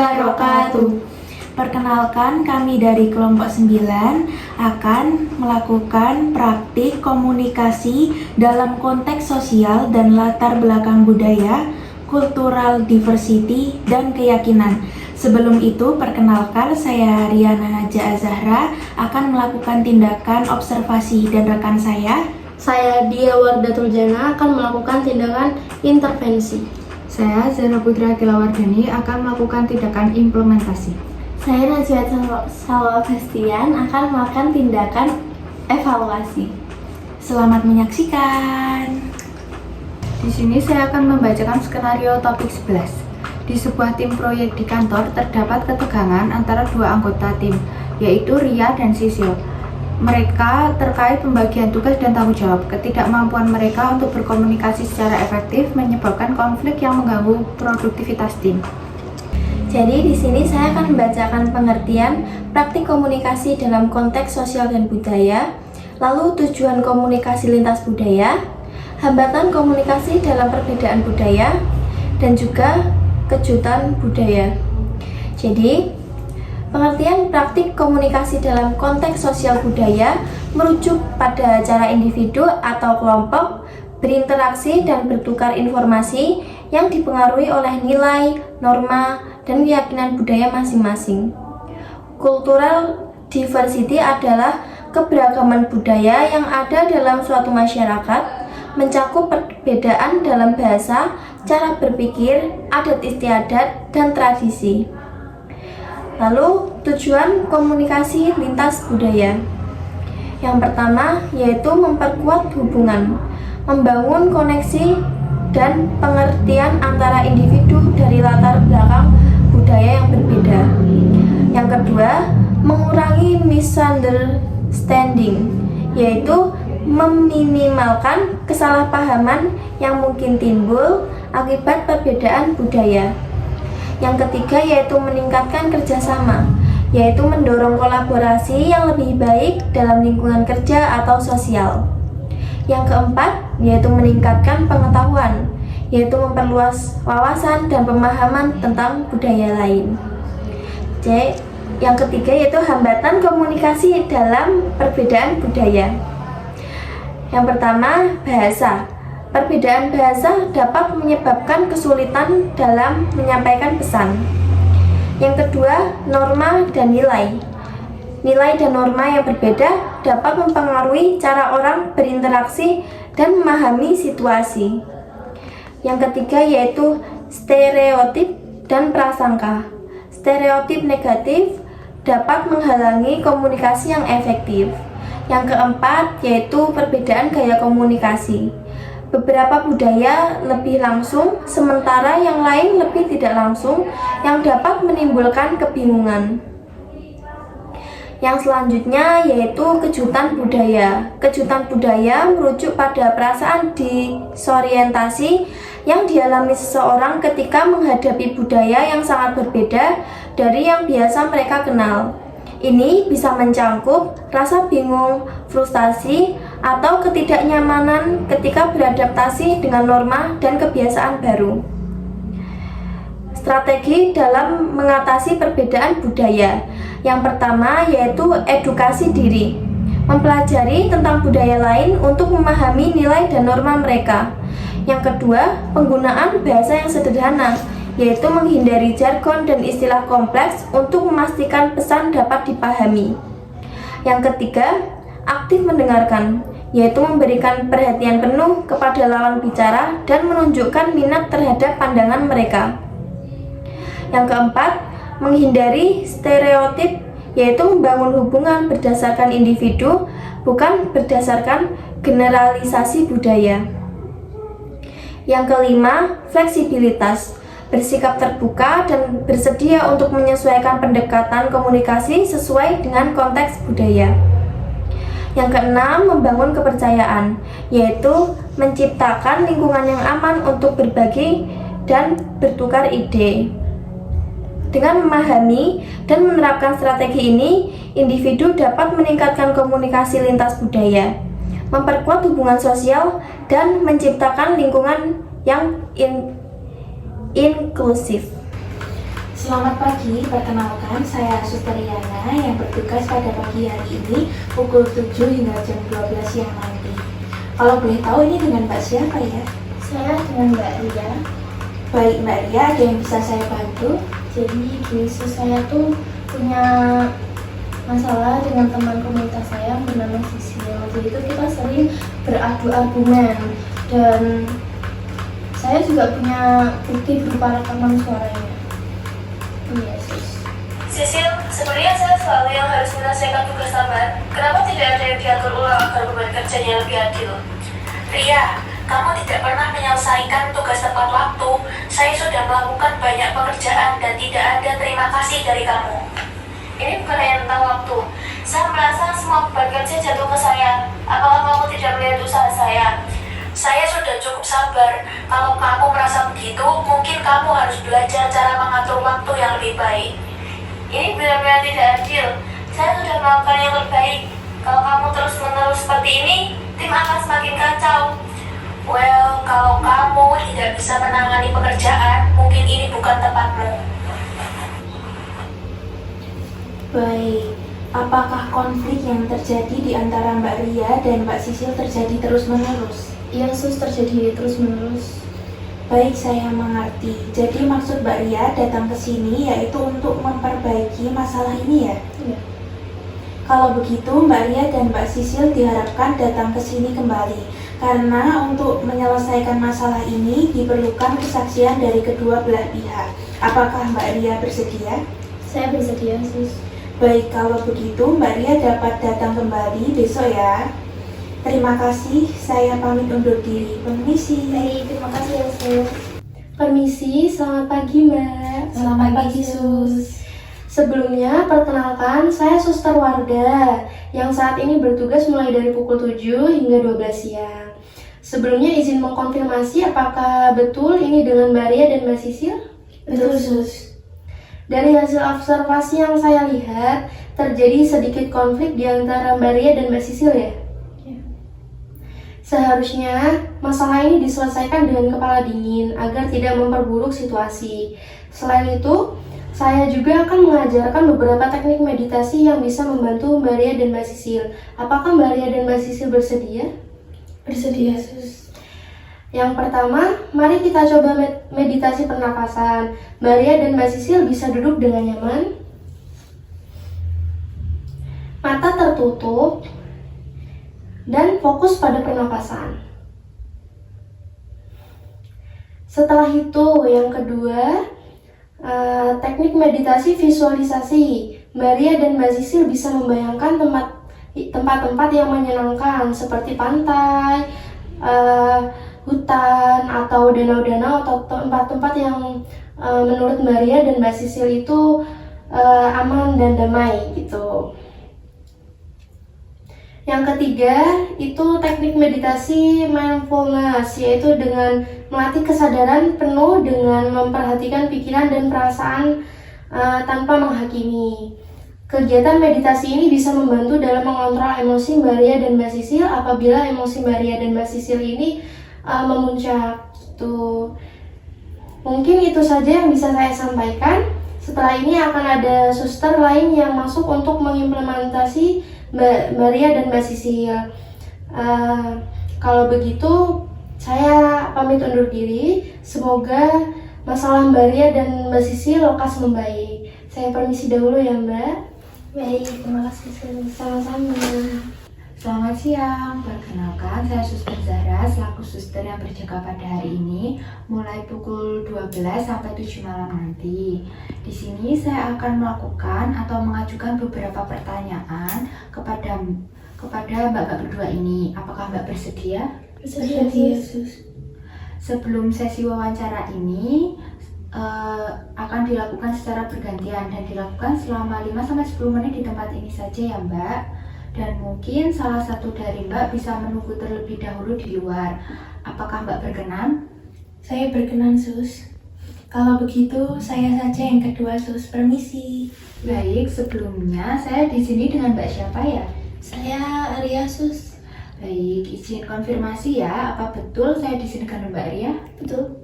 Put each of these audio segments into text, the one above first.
wabarakatuh. Perkenalkan, kami dari kelompok 9 akan melakukan praktik komunikasi dalam konteks sosial dan latar belakang budaya, cultural diversity, dan keyakinan. Sebelum itu, perkenalkan, saya Riana Naja Azahra akan melakukan tindakan observasi, dan rekan saya Dia Wardatul Jana akan melakukan tindakan intervensi. Saya Zara Putra Kilawardani akan melakukan tindakan implementasi. Saya Najwa Salwa Bastian akan melakukan tindakan evaluasi. Selamat menyaksikan. Di sini saya akan membacakan skenario topik 11. Di sebuah tim proyek di kantor terdapat ketegangan antara dua anggota tim, yaitu Ria dan Sisil. Mereka terkait pembagian tugas dan tanggung jawab. Ketidakmampuan mereka untuk berkomunikasi secara efektif menyebabkan konflik yang mengganggu produktivitas tim. Jadi di sini saya akan membacakan pengertian praktik komunikasi dalam konteks sosial dan budaya, lalu tujuan komunikasi lintas budaya, hambatan komunikasi dalam perbedaan budaya, dan juga kejutan budaya. Jadi pengertian praktik komunikasi dalam konteks sosial budaya merujuk pada cara individu atau kelompok berinteraksi dan bertukar informasi yang dipengaruhi oleh nilai, norma, dan keyakinan budaya masing-masing. Cultural diversity adalah keberagaman budaya yang ada dalam suatu masyarakat, mencakup perbedaan dalam bahasa, cara berpikir, adat istiadat, dan tradisi. Lalu, tujuan komunikasi lintas budaya. Yang pertama yaitu memperkuat hubungan, membangun koneksi dan pengertian antara individu dari latar belakang budaya yang berbeda. Yang kedua, mengurangi misunderstanding, yaitu meminimalkan kesalahpahaman yang mungkin timbul akibat perbedaan budaya. Yang ketiga yaitu meningkatkan kerjasama, yaitu mendorong kolaborasi yang lebih baik dalam lingkungan kerja atau sosial. Yang keempat yaitu meningkatkan pengetahuan, yaitu memperluas wawasan dan pemahaman tentang budaya lain. Yang ketiga yaitu hambatan komunikasi dalam perbedaan budaya. Yang pertama, bahasa. Perbedaan bahasa dapat menyebabkan kesulitan dalam menyampaikan pesan. Yang kedua, norma dan nilai. Nilai dan norma yang berbeda dapat mempengaruhi cara orang berinteraksi dan memahami situasi. Yang ketiga yaitu stereotip dan prasangka. Stereotip negatif dapat menghalangi komunikasi yang efektif. Yang keempat yaitu perbedaan gaya komunikasi. Beberapa budaya lebih langsung, sementara yang lain lebih tidak langsung, yang dapat menimbulkan kebingungan. Yang selanjutnya yaitu kejutan budaya. Kejutan budaya merujuk pada perasaan disorientasi yang dialami seseorang ketika menghadapi budaya yang sangat berbeda dari yang biasa mereka kenal. Ini bisa mencangkup rasa bingung, frustasi, atau ketidaknyamanan ketika beradaptasi dengan norma dan kebiasaan baru. Strategi dalam mengatasi perbedaan budaya. Yang pertama yaitu edukasi diri. Mempelajari tentang budaya lain untuk memahami nilai dan norma mereka. Yang kedua, penggunaan bahasa yang sederhana, yaitu menghindari jargon dan istilah kompleks untuk memastikan pesan dapat dipahami. Yang ketiga, aktif mendengarkan, yaitu memberikan perhatian penuh kepada lawan bicara dan menunjukkan minat terhadap pandangan mereka. Yang keempat, menghindari stereotip, yaitu membangun hubungan berdasarkan individu, bukan berdasarkan generalisasi budaya. Yang kelima, fleksibilitas. Bersikap terbuka dan bersedia untuk menyesuaikan pendekatan komunikasi sesuai dengan konteks budaya. Yang keenam, membangun kepercayaan, yaitu menciptakan lingkungan yang aman untuk berbagi dan bertukar ide. Dengan memahami dan menerapkan strategi ini, individu dapat meningkatkan komunikasi lintas budaya, memperkuat hubungan sosial, dan menciptakan lingkungan yang inklusif. Selamat pagi, perkenalkan saya Suster Riana yang bertugas pada pagi hari ini pukul 7 hingga jam 12 siang nanti. Kalau boleh tahu ini dengan Mbak siapa ya? Saya dengan Mbak Ria. Baik Mbak Ria, ada yang bisa saya bantu? Jadi gini, saya tuh punya masalah dengan teman komunitas saya yang bernama Sisil. Jadi itu kita sering beradu argumen dan saya juga punya bukti berupa rekaman suaranya. Iya, Sisil, sebenarnya saya selalu yang harus menyelesaikan tugas tambahan. Kenapa tidak ada yang diatur ulang agar beban kerjanya lebih adil? Ria, kamu tidak pernah menyelesaikan tugas tepat waktu. Saya sudah melakukan banyak pekerjaan dan tidak ada terima kasih dari kamu. Ini bukan hanya tentang waktu. Saya merasa semua beban kerja jatuh ke saya. Apakah kamu tidak melihat usaha saya? Saya sudah cukup sabar. Kalau kamu merasa begitu, mungkin kamu harus belajar cara mengatur waktu yang lebih baik. Ini benar-benar tidak adil. Saya sudah melakukan yang terbaik. Kalau kamu terus-menerus seperti ini, tim akan semakin kacau. Well, kalau kamu tidak bisa menangani pekerjaan, mungkin ini bukan tempatmu. Baik, apakah konflik yang terjadi di antara Mbak Ria dan Mbak Sisil terjadi terus-menerus? Iya, Sus, terjadi terus-menerus. Baik, saya mengerti. Jadi maksud Mbak Ria datang ke sini yaitu untuk memperbaiki masalah ini ya? Iya. Kalau begitu, Mbak Ria dan Mbak Sisil diharapkan datang ke sini kembali. Karena untuk menyelesaikan masalah ini diperlukan kesaksian dari kedua belah pihak. Apakah Mbak Ria bersedia? Saya bersedia, Sus. Baik, kalau begitu Mbak Ria dapat datang kembali besok ya. Terima kasih, saya pamit undur diri. Permisi. Baik, terima kasih ya, Sus. Permisi, selamat pagi, Mbak. Selamat pagi, Sus. Sebelumnya, perkenalkan, saya Suster Wardah yang saat ini bertugas mulai dari pukul 7 hingga 12 siang. Sebelumnya izin mengkonfirmasi apakah betul ini dengan Mbak Ria dan Mbak Sisil? Betul, Sus. Dari hasil observasi yang saya lihat, terjadi sedikit konflik di antara Mbak Ria dan Mbak Sisil ya? Seharusnya masalah ini diselesaikan dengan kepala dingin agar tidak memperburuk situasi. Selain itu, saya juga akan mengajarkan beberapa teknik meditasi yang bisa membantu Mbak Ria dan Mbak Sisil. Apakah Mbak Ria dan Mbak Sisil bersedia? Bersedia, Sus. Yang pertama, mari kita coba meditasi pernapasan. Mbak Ria dan Mbak Sisil bisa duduk dengan nyaman. Mata tertutup dan fokus pada pernapasan. Setelah itu, yang kedua, teknik meditasi visualisasi. Mbak Ria dan Mbak Sisil bisa membayangkan tempat-tempat yang menyenangkan seperti pantai, hutan, atau danau-danau, atau tempat-tempat yang menurut Mbak Ria dan Mbak Sisil itu aman dan damai gitu. Yang ketiga, itu teknik meditasi mindfulness, yaitu dengan melatih kesadaran penuh dengan memperhatikan pikiran dan perasaan tanpa menghakimi. Kegiatan meditasi ini bisa membantu dalam mengontrol emosi Mbak Ria dan Mbak Sisil apabila emosi Mbak Ria dan Mbak Sisil ini memuncak. Gitu. Mungkin itu saja yang bisa saya sampaikan. Setelah ini akan ada suster lain yang masuk untuk mengimplementasi Mbak Ria dan Mbak Sisil. Kalau begitu, saya pamit undur diri. Semoga masalah Mbak Ria dan Mbak Sisil lekas membaik. Saya permisi dahulu ya, Mbak. Baik, terima kasih, Sus. Sama-sama. Selamat siang, perkenalkan saya Suster Zahra selaku suster yang berjaga pada hari ini mulai pukul 12 sampai 7 malam nanti. Di sini saya akan melakukan atau mengajukan beberapa pertanyaan kepada Mbak berdua ini. Apakah Mbak bersedia? Bersedia, Sus. Sebelum sesi wawancara ini akan dilakukan secara bergantian dan dilakukan selama 5-10 menit di tempat ini saja ya Mbak. Dan mungkin salah satu dari Mbak bisa menunggu terlebih dahulu di luar. Apakah Mbak berkenan? Saya berkenan, Sus. Kalau begitu, saya saja yang kedua, Sus. Permisi. Baik, sebelumnya saya di sini dengan Mbak siapa ya? Saya Ria, Sus. Baik, izin konfirmasi ya, apa betul saya di sini dengan Mbak Ria? Betul.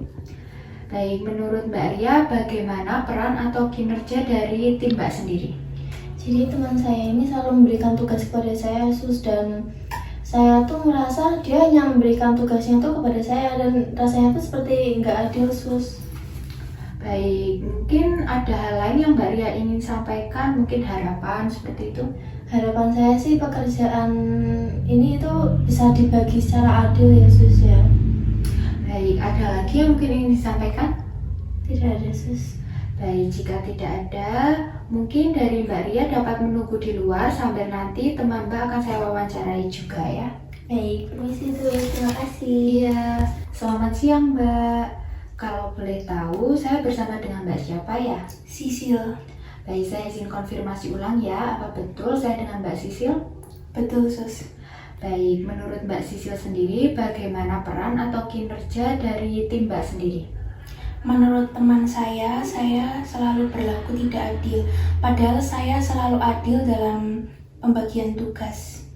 Baik, menurut Mbak Ria, bagaimana peran atau kinerja dari tim Mbak sendiri? Jadi teman saya ini selalu memberikan tugas kepada saya, Sus, dan saya tuh merasa dia hanya memberikan tugasnya tuh kepada saya dan rasanya tuh seperti nggak adil, Sus. Baik, mungkin ada hal lain yang Mbak Ria ingin sampaikan, mungkin harapan seperti itu? Harapan saya sih pekerjaan ini itu bisa dibagi secara adil ya, Sus ya. Baik, ada lagi yang mungkin ingin disampaikan? Tidak ada, Sus. Baik, jika tidak ada, mungkin dari Mbak Ria dapat menunggu di luar sambil nanti teman Mbak akan saya wawancarai juga ya. Baik, permisi Sus, terima kasih. Iya, selamat siang Mbak. Kalau boleh tahu, saya bersama dengan Mbak siapa ya? Sisil. Baik, saya izin konfirmasi ulang ya, apa betul saya dengan Mbak Sisil? Betul, Sus. Baik, menurut Mbak Sisil sendiri, bagaimana peran atau kinerja dari tim Mbak sendiri? Menurut teman saya selalu berlaku tidak adil. Padahal saya selalu adil dalam pembagian tugas.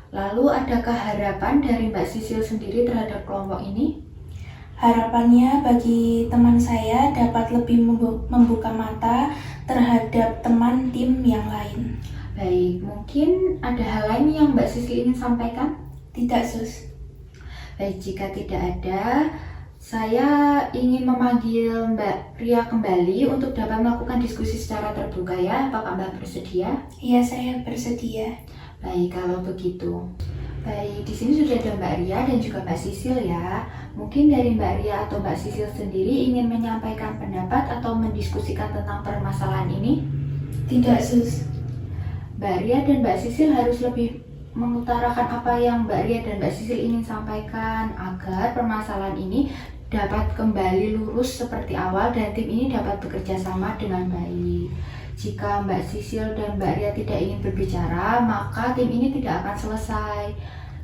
Lalu, adakah harapan dari Mbak Sisil sendiri terhadap kelompok ini? Harapannya bagi teman saya dapat lebih membuka mata terhadap teman tim yang lain. Baik, mungkin ada hal lain yang Mbak Sisil ingin sampaikan? Tidak, Sus. Baik, jika tidak ada, saya ingin memanggil Mbak Ria kembali untuk dapat melakukan diskusi secara terbuka ya. Apakah Mbak bersedia? Iya, saya bersedia. Baik, kalau begitu. Baik, di sini sudah ada Mbak Ria dan juga Mbak Sisil ya. Mungkin dari Mbak Ria atau Mbak Sisil sendiri ingin menyampaikan pendapat atau mendiskusikan tentang permasalahan ini? Tidak, Sus. Mbak Ria dan Mbak Sisil harus lebih mengutarakan apa yang Mbak Ria dan Mbak Sisil ingin sampaikan agar permasalahan ini dapat kembali lurus seperti awal dan tim ini dapat bekerja sama dengan baik. Jika Mbak Sisil dan Mbak Ria tidak ingin berbicara, maka tim ini tidak akan selesai.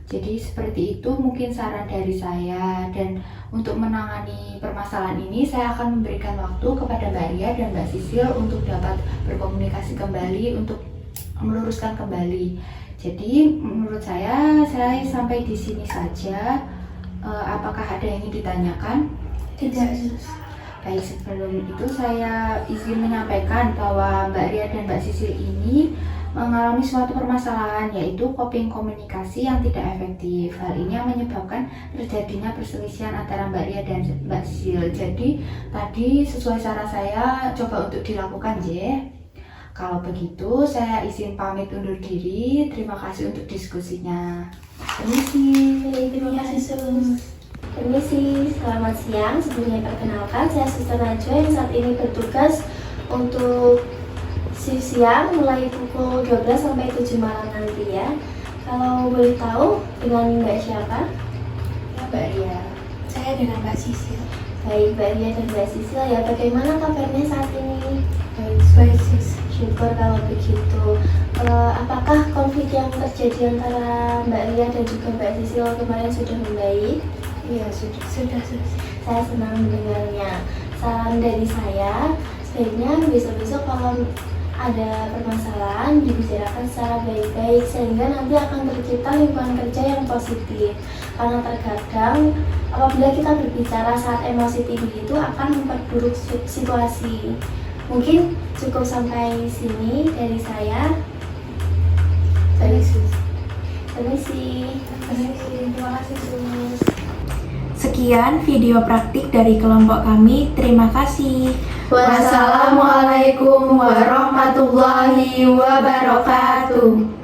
Jadi seperti itu mungkin saran dari saya, dan untuk menangani permasalahan ini saya akan memberikan waktu kepada Mbak Ria dan Mbak Sisil untuk dapat berkomunikasi kembali untuk meluruskan kembali. Jadi menurut saya sampai di sini saja. Apakah ada yang ingin ditanyakan? Tidak, Sus. Baik, sebelum itu saya izin menyampaikan bahwa Mbak Ria dan Mbak Sisil ini mengalami suatu permasalahan, yaitu coping komunikasi yang tidak efektif. Hal ini yang menyebabkan terjadinya perselisihan antara Mbak Ria dan Mbak Sisil. Jadi tadi sesuai saran saya coba untuk dilakukan ya. Kalau begitu saya izin pamit undur diri. Terima kasih untuk diskusinya. Permisi. Terima kasih, Sus. Permisi, selamat siang. Sebelumnya perkenalkan, saya Suster Najwa yang saat ini bertugas untuk shift siang mulai pukul 12 sampai 7 malam nanti ya. Kalau boleh tahu dengan Mbak siapa? Ya, Mbak Ria. Saya dengan Mbak Sisil. Baik, Mbak Ria dan Mbak Sisil ya. Bagaimana kabarnya saat ini? Baik, Sus. Syukur kalau begitu. Apakah konflik yang terjadi antara Mbak Ria dan juga Mbak Sisil kemarin sudah membaik? Iya, sudah, Sus. Saya senang mendengarnya. Saran dari saya, sebaiknya besok-besok kalau ada permasalahan dibicarakan secara baik-baik sehingga nanti akan tercipta lingkungan kerja yang positif. Karena terkadang apabila kita berbicara saat emosi tinggi itu akan memperburuk situasi. Mungkin cukup sampai sini dari saya. Permisi. Terima kasih, Sus. Sekian video praktik dari kelompok kami. Terima kasih. Wassalamualaikum warahmatullahi wabarakatuh.